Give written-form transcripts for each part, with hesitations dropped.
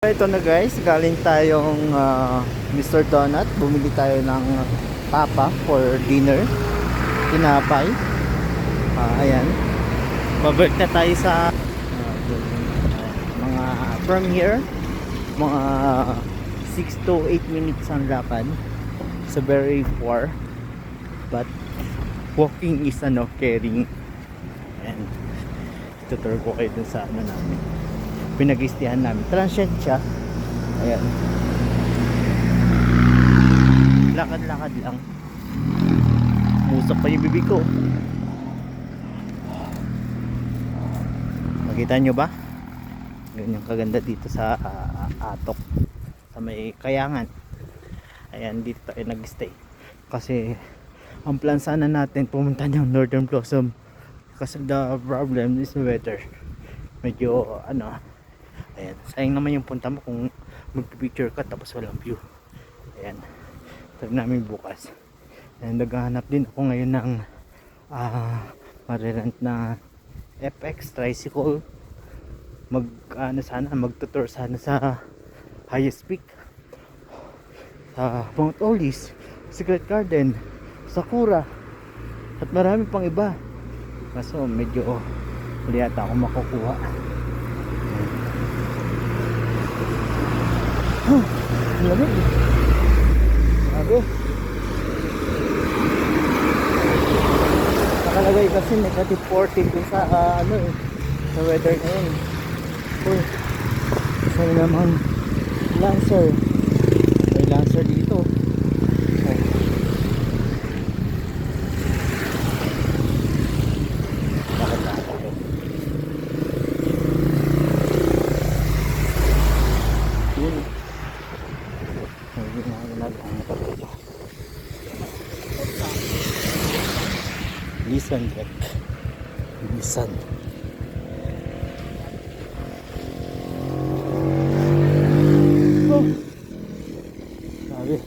Ito na guys, galing tayong Mr. Donut. Bumili tayo ng papa for dinner. Tinapay. Ayan. Babalik na tayo sa mga from here. Mga 6 to 8 minutes ang lakad. So very far. But walking is caring. And tutur ko kayo dun sa namin. Pinag-istihan namin. Transient siya. Ayan. Lakad-lakad lang. Musok pa yung bibig ko. Makita nyo ba? Ganyan kaganda dito sa Atok. Sa may Kayangan. Ayan, dito tayo nag-stay. Kasi ang plan sana natin pumunta ng Northern Blossom. Kasi the problem is the weather. Medyo ayan, sayang naman yung punta mo kung mag-picture ka tapos walang view. Ayan, try namin bukas. And naghahanap din ako ngayon ng marirent na FX tricycle. Magtutour sana sa highest peak, sa Mount Olis, Secret Garden, Sakura, at marami pang iba. Kaso medyo huli yata ako makukuha. Lamig. Sabi. Nakalagay kasi negative 40 dun sa sa weather ngayon. So naman Lancer. May Lancer dito. Lisan Deck. Lisan. Oh. Sabi.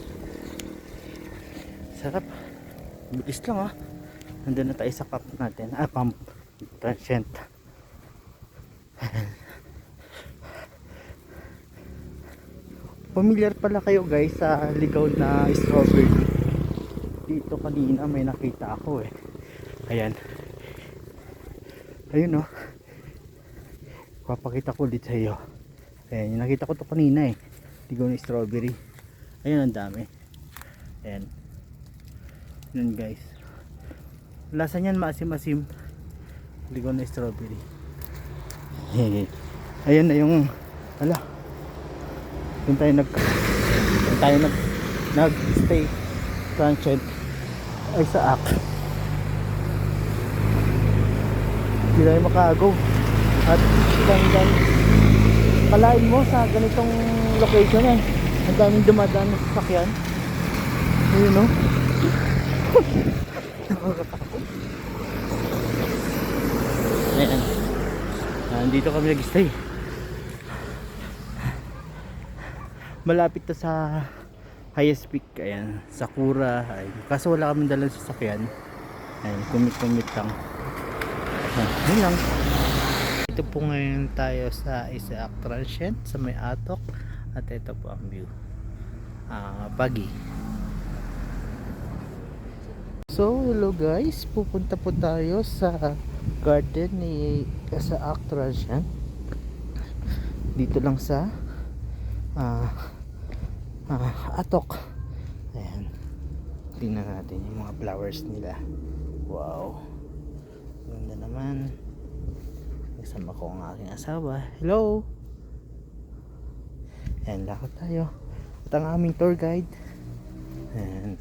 Sarap. Bilis lang Nandun na tayo sa pump natin. Pump. Transient. Familiar pala kayo guys sa ligaw na strawberry. Dito kanina may nakita ako Ayan. Ayun papakita ko ulit sa iyo. Ayan, nakita ko to kanina ligaw na strawberry. Ayun, ang dami. Ayan. Yun guys. Lasa niyan maasim-asim. Ligaw na strawberry. Ayun na yung Doon tayo nag-stay transient ay sa app. Hindi tayo makagaw. At dan kalain mo sa ganitong location ang daming dumadaan na sasakyan. Ayun Ayan. Dito kami nag-stay. Malapit to sa highest peak. Ayan, Sakura. Kaso wala kami dalang sasakyan. Ayan, commute lang. Ayan lang. Ito po ngayon tayo sa Isaac Transient sa may Atok. At ito po ang view. Buggy. So hello guys, pupunta po tayo sa garden ni Isaac Transient. Dito lang sa Atok. Ayan, tingnan natin yung mga flowers nila. Wow, ganda naman. Kasama ko ang aking asawa. Hello. Ayan, lakad tayo at ang aming tour guide. Ayan.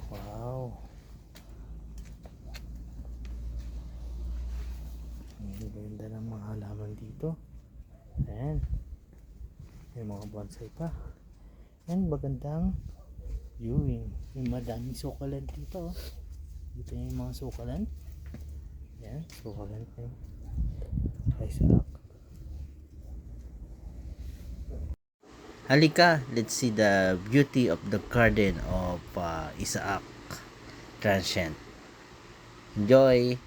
Wow, ang ganda ng mga halaman dito. Ayan, may mga bonsai pa. Ayan, magandang viewing. May madaming sukalan dito Dito yung mga sukalan. Ayan, sukalan pa Isaac. Halika, let's see the beauty of the garden of Isaac Transient. Enjoy!